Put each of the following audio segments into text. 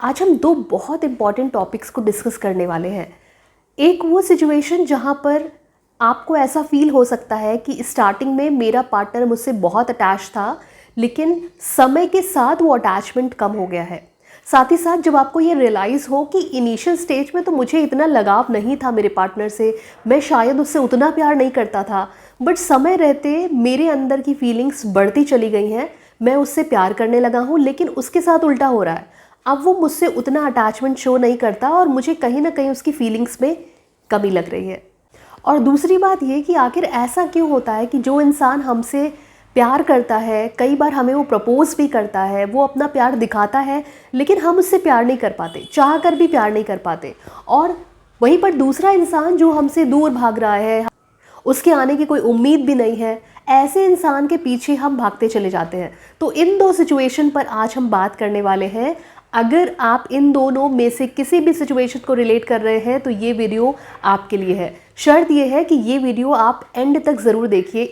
आज हम दो बहुत इम्पॉर्टेंट टॉपिक्स को डिस्कस करने वाले हैं। एक वो सिचुएशन जहाँ पर आपको ऐसा फील हो सकता है कि स्टार्टिंग में मेरा पार्टनर मुझसे बहुत अटैच था, लेकिन समय के साथ वो अटैचमेंट कम हो गया है। साथ ही साथ जब आपको ये रियलाइज़ हो कि इनिशियल स्टेज में तो मुझे इतना लगाव नहीं था मेरे पार्टनर से, मैं शायद उससे उतना प्यार नहीं करता था, बट समय रहते मेरे अंदर की फीलिंग्स बढ़ती चली गई हैं, मैं उससे प्यार करने लगा हूँ, लेकिन उसके साथ उल्टा हो रहा है। अब वो मुझसे उतना अटैचमेंट शो नहीं करता और मुझे कहीं ना कहीं उसकी फीलिंग्स में कमी लग रही है। और दूसरी बात ये कि आखिर ऐसा क्यों होता है कि जो इंसान हमसे प्यार करता है, कई बार हमें वो प्रपोज भी करता है, वो अपना प्यार दिखाता है, लेकिन हम उससे प्यार नहीं कर पाते, चाह कर भी प्यार नहीं कर पाते। और वहीं पर दूसरा इंसान जो हमसे दूर भाग रहा है, उसके आने की कोई उम्मीद भी नहीं है, ऐसे इंसान के पीछे हम भागते चले जाते हैं। तो इन दो सिचुएशन पर आज हम बात करने वाले हैं। अगर आप इन दोनों में से किसी भी सिचुएशन को रिलेट कर रहे हैं तो ये वीडियो आपके लिए है। शर्त ये है कि ये वीडियो आप एंड तक ज़रूर देखिए,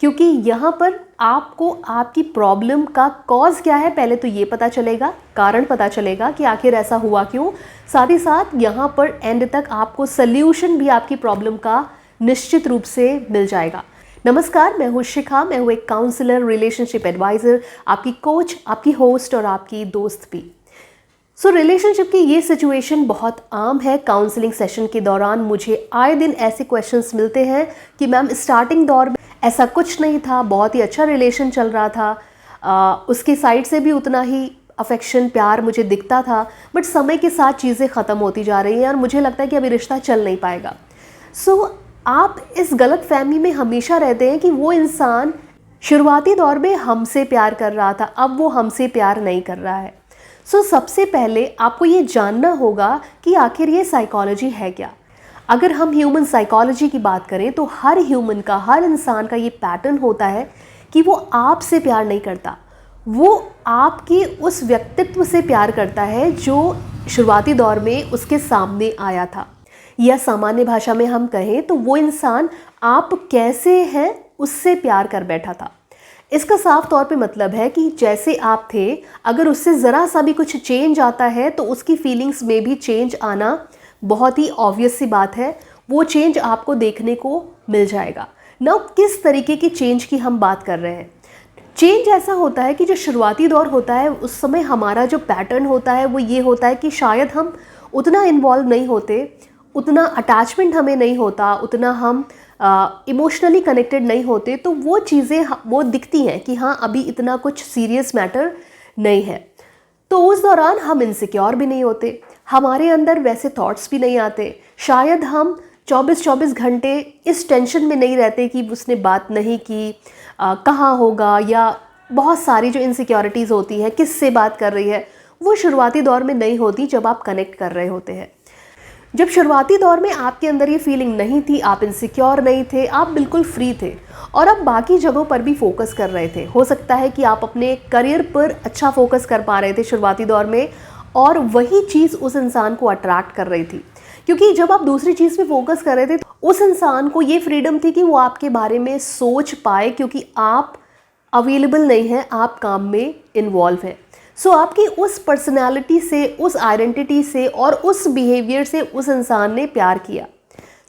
क्योंकि यहाँ पर आपको आपकी प्रॉब्लम का कॉज क्या है पहले तो ये पता चलेगा, कारण पता चलेगा कि आखिर ऐसा हुआ क्यों। साथ ही साथ यहाँ पर एंड तक आपको सल्यूशन भी आपकी प्रॉब्लम का निश्चित रूप से मिल जाएगा। नमस्कार, मैं हूँ शिखा, मैं हूँ एक काउंसलर, रिलेशनशिप एडवाइज़र, आपकी कोच, आपकी होस्ट और आपकी दोस्त भी। रिलेशनशिप की ये सिचुएशन बहुत आम है। काउंसलिंग सेशन के दौरान मुझे आए दिन ऐसे क्वेश्चंस मिलते हैं कि मैम स्टार्टिंग दौर में ऐसा कुछ नहीं था, बहुत ही अच्छा रिलेशन चल रहा था, उसके साइड से भी उतना ही अफेक्शन, प्यार मुझे दिखता था, बट समय के साथ चीज़ें ख़त्म होती जा रही हैं और मुझे लगता है कि अभी रिश्ता चल नहीं पाएगा। आप इस गलत फहमी में हमेशा रहते हैं कि वो इंसान शुरुआती दौर में हमसे प्यार कर रहा था, अब वो हमसे प्यार नहीं कर रहा है। सबसे पहले आपको ये जानना होगा कि आखिर ये साइकोलॉजी है क्या। अगर हम ह्यूमन साइकोलॉजी की बात करें तो हर ह्यूमन का, हर इंसान का ये पैटर्न होता है कि वो आपसे प्यार नहीं करता, वो आपके उस व्यक्तित्व से प्यार करता है जो शुरुआती दौर में उसके सामने आया था। या सामान्य भाषा में हम कहें तो वो इंसान आप कैसे हैं उससे प्यार कर बैठा था। इसका साफ तौर पे मतलब है कि जैसे आप थे, अगर उससे ज़रा सा भी कुछ चेंज आता है तो उसकी फीलिंग्स में भी चेंज आना बहुत ही ऑब्वियस सी बात है। वो चेंज आपको देखने को मिल जाएगा ना। किस तरीके की चेंज की हम बात कर रहे हैं? चेंज ऐसा होता है कि जो शुरुआती दौर होता है उस समय हमारा जो पैटर्न होता है वो ये होता है कि शायद हम उतना इन्वॉल्व नहीं होते, उतना अटैचमेंट हमें नहीं होता, उतना हम इमोशनली कनेक्टेड नहीं होते, तो वो चीज़ें वो दिखती हैं कि हाँ अभी इतना कुछ सीरियस मैटर नहीं है। तो उस दौरान हम इनसिक्योर भी नहीं होते, हमारे अंदर वैसे थॉट्स भी नहीं आते, शायद हम 24-24 घंटे इस टेंशन में नहीं रहते कि उसने बात नहीं की, कहाँ होगा, या बहुत सारी जो इनसिक्योरिटीज़ होती हैं, किससे बात कर रही है, वो शुरुआती दौर में नहीं होती जब आप कनेक्ट कर रहे होते हैं। जब शुरुआती दौर में आपके अंदर ये फीलिंग नहीं थी, आप इनसिक्योर नहीं थे, आप बिल्कुल फ्री थे और आप बाकी जगहों पर भी फोकस कर रहे थे। हो सकता है कि आप अपने करियर पर अच्छा फोकस कर पा रहे थे शुरुआती दौर में, और वही चीज़ उस इंसान को अट्रैक्ट कर रही थी, क्योंकि जब आप दूसरी चीज़ पे फोकस कर रहे थे तो उस इंसान को ये फ्रीडम थी कि वो आपके बारे में सोच पाए, क्योंकि आप अवेलेबल नहीं हैं, आप काम में इन्वॉल्व हैं। आपकी उस पर्सनैलिटी से, उस आइडेंटिटी से और उस बिहेवियर से उस इंसान ने प्यार किया।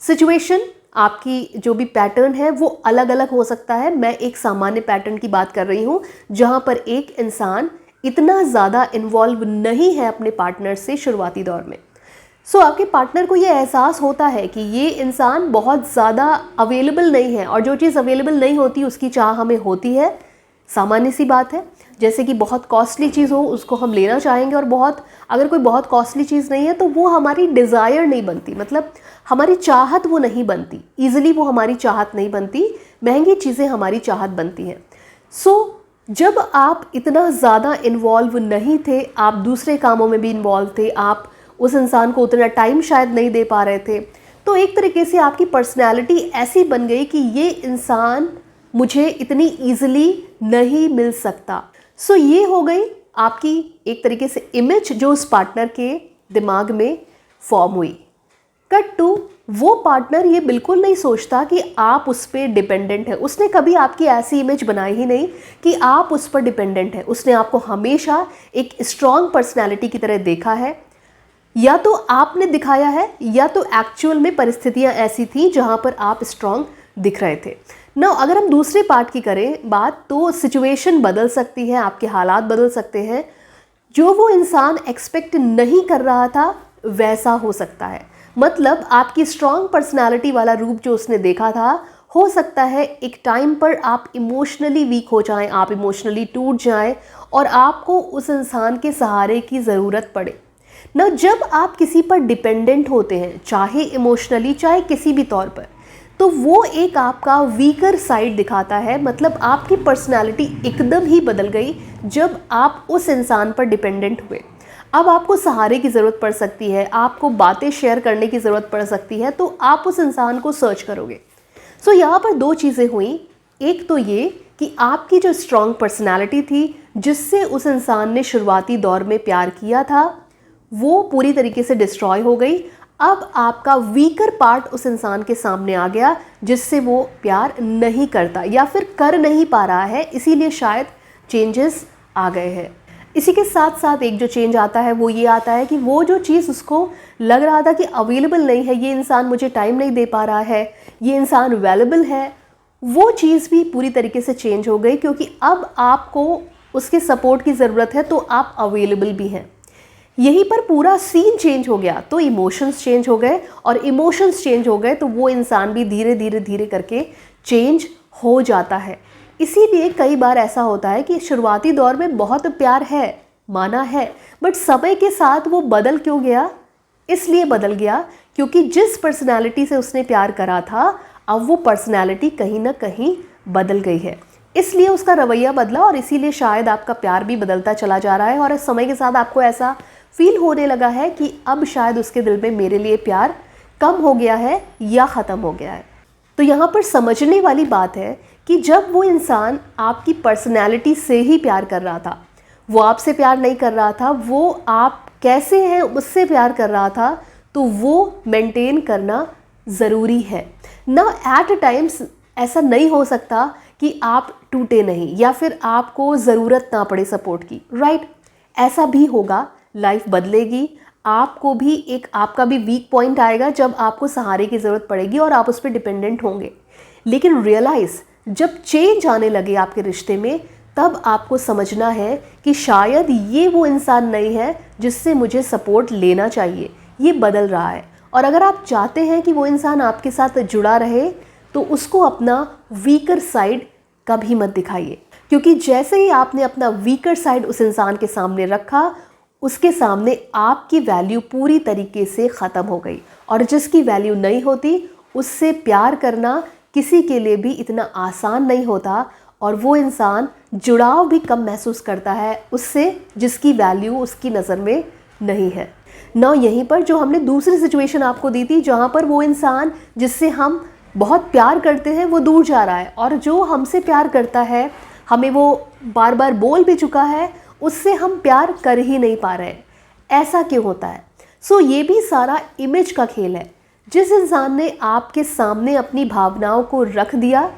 सिचुएशन, आपकी जो भी पैटर्न है वो अलग अलग हो सकता है। मैं एक सामान्य पैटर्न की बात कर रही हूँ जहाँ पर एक इंसान इतना ज़्यादा इन्वॉल्व नहीं है अपने पार्टनर से शुरुआती दौर में। आपके पार्टनर को ये एहसास होता है कि ये इंसान बहुत ज़्यादा अवेलेबल नहीं है, और जो चीज़ अवेलेबल नहीं होती उसकी चाह हमें होती है। सामान्य सी बात है, जैसे कि बहुत कॉस्टली चीज़ हो उसको हम लेना चाहेंगे, और अगर कोई बहुत कॉस्टली चीज़ नहीं है तो वो हमारी डिज़ायर नहीं बनती, मतलब हमारी चाहत वो नहीं बनती, ईजिली वो हमारी चाहत नहीं बनती, महंगी चीज़ें हमारी चाहत बनती हैं। जब आप इतना ज़्यादा इन्वॉल्व नहीं थे, आप दूसरे कामों में भी इन्वॉल्व थे, आप उस इंसान को उतना टाइम शायद नहीं दे पा रहे थे, तो एक तरीके से आपकी पर्सनैलिटी ऐसी बन गई कि ये इंसान मुझे इतनी ईजिली नहीं मिल सकता। ये हो गई आपकी एक तरीके से इमेज जो उस पार्टनर के दिमाग में फॉर्म हुई। कट टू वो पार्टनर ये बिल्कुल नहीं सोचता कि आप उस पर डिपेंडेंट है। उसने कभी आपकी ऐसी इमेज बनाई ही नहीं कि आप उस पर डिपेंडेंट है। उसने आपको हमेशा एक स्ट्रॉन्ग पर्सनैलिटी की तरह देखा है। या तो आपने दिखाया है या तो एक्चुअल में परिस्थितियां ऐसी थी जहां पर आप स्ट्रॉन्ग दिख रहे थे ना। अगर हम दूसरे पार्ट की करें बात, तो सिचुएशन बदल सकती है, आपके हालात बदल सकते हैं। जो वो इंसान एक्सपेक्ट नहीं कर रहा था वैसा हो सकता है। मतलब आपकी स्ट्रॉन्ग पर्सनालिटी वाला रूप जो उसने देखा था, हो सकता है एक टाइम पर आप इमोशनली वीक हो जाएं, आप इमोशनली टूट जाएं और आपको उस इंसान के सहारे की ज़रूरत पड़े ना। जब आप किसी पर डिपेंडेंट होते हैं, चाहे इमोशनली चाहे किसी भी तौर पर, तो वो एक आपका वीकर साइड दिखाता है। मतलब आपकी पर्सनालिटी एकदम ही बदल गई जब आप उस इंसान पर डिपेंडेंट हुए। अब आपको सहारे की ज़रूरत पड़ सकती है, आपको बातें शेयर करने की ज़रूरत पड़ सकती है, तो आप उस इंसान को सर्च करोगे। सो यहाँ पर दो चीज़ें हुई। एक तो ये कि आपकी जो स्ट्रॉन्ग पर्सनालिटी थी, जिससे उस इंसान ने शुरुआती दौर में प्यार किया था, वो पूरी तरीके से डिस्ट्रॉय हो गई। अब आपका वीकर पार्ट उस इंसान के सामने आ गया, जिससे वो प्यार नहीं करता या फिर कर नहीं पा रहा है, इसीलिए शायद चेंजेस आ गए हैं। इसी के साथ साथ एक जो चेंज आता है वो ये आता है कि वो जो चीज़ उसको लग रहा था कि अवेलेबल नहीं है, ये इंसान मुझे टाइम नहीं दे पा रहा है, ये इंसान अवेलेबल है, वो चीज़ भी पूरी तरीके से चेंज हो गई। क्योंकि अब आपको उसके सपोर्ट की ज़रूरत है, तो आप अवेलेबल भी हैं। यहीं पर पूरा सीन चेंज हो गया, तो इमोशंस चेंज हो गए, और इमोशंस चेंज हो गए तो वो इंसान भी धीरे धीरे धीरे करके चेंज हो जाता है। इसीलिए कई बार ऐसा होता है कि शुरुआती दौर में बहुत प्यार है, माना है, बट समय के साथ वो बदल क्यों गया? इसलिए बदल गया क्योंकि जिस पर्सनैलिटी से उसने प्यार करा था, अब वो पर्सनैलिटी कहीं ना कहीं बदल गई है, इसलिए उसका रवैया बदला, और इसीलिए शायद आपका प्यार भी बदलता चला जा रहा है। और समय के साथ आपको ऐसा फील होने लगा है कि अब शायद उसके दिल में मेरे लिए प्यार कम हो गया है या ख़त्म हो गया है। तो यहाँ पर समझने वाली बात है कि जब वो इंसान आपकी पर्सनैलिटी से ही प्यार कर रहा था, वो आपसे प्यार नहीं कर रहा था, वो आप कैसे हैं उससे प्यार कर रहा था, तो वो मेंटेन करना ज़रूरी है ना। एट टाइम्स ऐसा नहीं हो सकता कि आप टूटे नहीं या फिर आपको ज़रूरत ना पड़े सपोर्ट की, राइट? ऐसा भी होगा, लाइफ बदलेगी, आपको भी एक आपका भी वीक पॉइंट आएगा जब आपको सहारे की ज़रूरत पड़ेगी और आप उस पर डिपेंडेंट होंगे। लेकिन रियलाइज़ जब चेंज आने लगे आपके रिश्ते में, तब आपको समझना है कि शायद ये वो इंसान नहीं है जिससे मुझे सपोर्ट लेना चाहिए, ये बदल रहा है। और अगर आप चाहते हैं कि वो इंसान आपके साथ जुड़ा रहे, तो उसको अपना वीकर साइड कभी मत दिखाइए, क्योंकि जैसे ही आपने अपना वीकर साइड उस इंसान के सामने रखा, उसके सामने आपकी वैल्यू पूरी तरीके से ख़त्म हो गई। और जिसकी वैल्यू नहीं होती, उससे प्यार करना किसी के लिए भी इतना आसान नहीं होता, और वो इंसान जुड़ाव भी कम महसूस करता है उससे जिसकी वैल्यू उसकी नज़र में नहीं है ना। यहीं पर जो हमने दूसरी सिचुएशन आपको दी थी, जहाँ पर वो इंसान जिससे हम बहुत प्यार करते हैं वो दूर जा रहा है, और जो हमसे प्यार करता है, हमें वो बार बार बोल भी चुका है, उससे हम प्यार कर ही नहीं पा रहे। ऐसा क्यों होता है? सो ये भी सारा इमेज का खेल है। जिस इंसान ने आपके सामने अपनी भावनाओं को रख दिया,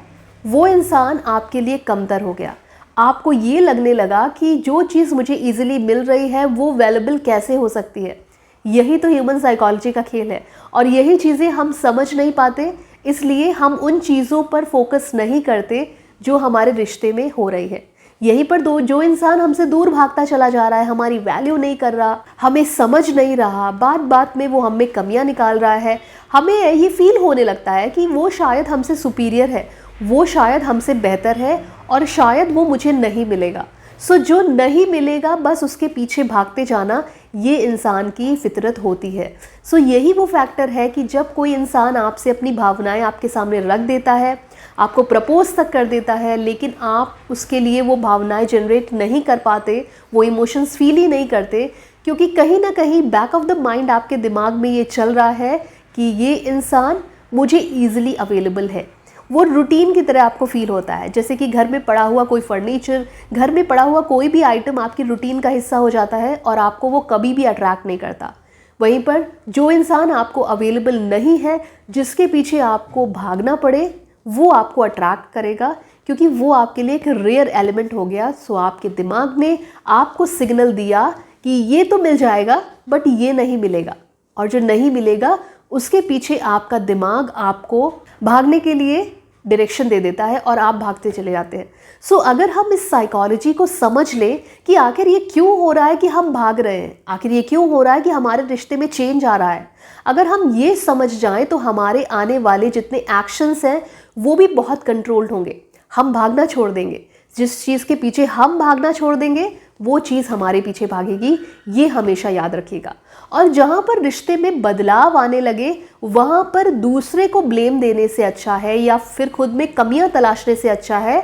वो इंसान आपके लिए कमतर हो गया। आपको ये लगने लगा कि जो चीज़ मुझे ईजिली मिल रही है वो वैल्यूएबल कैसे हो सकती है। यही तो ह्यूमन साइकोलॉजी का खेल है, और यही चीज़ें हम समझ नहीं पाते, इसलिए हम उन चीज़ों पर फोकस नहीं करते जो हमारे रिश्ते में हो रही है। यहीं पर जो इंसान हमसे दूर भागता चला जा रहा है, हमारी वैल्यू नहीं कर रहा, हमें समझ नहीं रहा, बात बात में वो हमें कमियां निकाल रहा है, हमें ये फील होने लगता है कि वो शायद हमसे सुपीरियर है, वो शायद हमसे बेहतर है, और शायद वो मुझे नहीं मिलेगा। सो जो नहीं मिलेगा बस उसके पीछे भागते जाना, ये इंसान की फितरत होती है। सो यही वो फैक्टर है कि जब कोई इंसान आपसे अपनी भावनाएं आपके सामने रख देता है, आपको प्रपोज तक कर देता है, लेकिन आप उसके लिए वो भावनाएं जनरेट नहीं कर पाते, वो इमोशंस फील ही नहीं करते, क्योंकि कहीं ना कहीं बैक ऑफ द माइंड आपके दिमाग में ये चल रहा है कि ये इंसान मुझे ईजिली अवेलेबल है। वो रूटीन की तरह आपको फील होता है, जैसे कि घर में पड़ा हुआ कोई फर्नीचर, घर में पड़ा हुआ कोई भी आइटम आपकी रूटीन का हिस्सा हो जाता है और आपको वो कभी भी अट्रैक्ट नहीं करता। वहीं पर जो इंसान आपको अवेलेबल नहीं है, जिसके पीछे आपको भागना पड़े, वो आपको अट्रैक्ट करेगा, क्योंकि वो आपके लिए एक रेयर एलिमेंट हो गया। सो आपके दिमाग ने आपको सिग्नल दिया कि ये तो मिल जाएगा बट ये नहीं मिलेगा, और जो नहीं मिलेगा उसके पीछे आपका दिमाग आपको भागने के लिए डायरेक्शन दे देता है और आप भागते चले जाते हैं। सो अगर हम इस साइकोलॉजी को समझ लें कि आखिर ये क्यों हो रहा है कि हम भाग रहे हैं, आखिर ये क्यों हो रहा है कि हमारे रिश्ते में चेंज आ रहा है, अगर हम ये समझ जाएं तो हमारे आने वाले जितने एक्शंस हैं वो भी बहुत कंट्रोल्ड होंगे। हम भागना छोड़ देंगे, जिस चीज़ के पीछे हम भागना छोड़ देंगे वो चीज़ हमारे पीछे भागेगी, ये हमेशा याद रखिएगा। और जहाँ पर रिश्ते में बदलाव आने लगे वहाँ पर दूसरे को ब्लेम देने से अच्छा है या फिर खुद में कमियां तलाशने से अच्छा है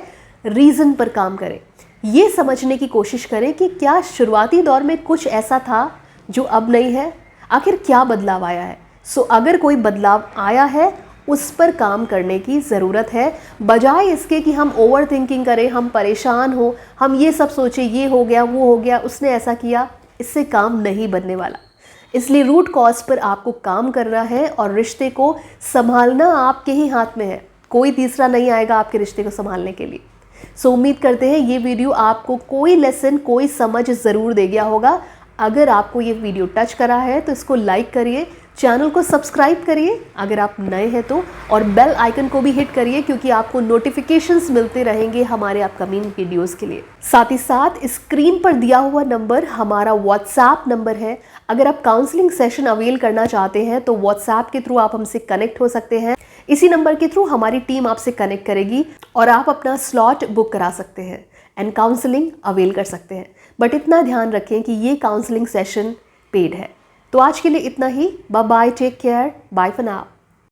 रीज़न पर काम करें। ये समझने की कोशिश करें कि क्या शुरुआती दौर में कुछ ऐसा था जो अब नहीं है, आखिर क्या बदलाव आया है। सो अगर कोई बदलाव आया है उस पर काम करने की ज़रूरत है, बजाय इसके कि हम ओवर थिंकिंग करें, हम परेशान हो, हम ये सब सोचें ये हो गया वो हो गया उसने ऐसा किया। इससे काम नहीं बनने वाला। इसलिए रूट कॉज पर आपको काम करना है और रिश्ते को संभालना आपके ही हाथ में है। कोई तीसरा नहीं आएगा आपके रिश्ते को संभालने के लिए। सो उम्मीद करते हैं ये वीडियो आपको कोई लेसन, कोई समझ ज़रूर दे गया होगा। अगर आपको ये वीडियो टच करा है तो इसको लाइक करिए, चैनल को सब्सक्राइब करिए अगर आप नए हैं तो, और बेल आइकन को भी हिट करिए क्योंकि आपको नोटिफिकेशंस मिलते रहेंगे हमारे अपकमिंग वीडियोस के लिए। साथ ही साथ स्क्रीन पर दिया हुआ नंबर हमारा व्हाट्सएप नंबर है। अगर आप काउंसलिंग सेशन अवेल करना चाहते हैं तो व्हाट्सएप के थ्रू आप हमसे कनेक्ट हो सकते हैं। इसी नंबर के थ्रू हमारी टीम आपसे कनेक्ट करेगी और आप अपना स्लॉट बुक करा सकते हैं एंड काउंसलिंग अवेल कर सकते हैं। बट इतना ध्यान रखें कि ये काउंसलिंग सेशन पेड है। तो आज के लिए इतना ही। Bye bye, take care, bye for now.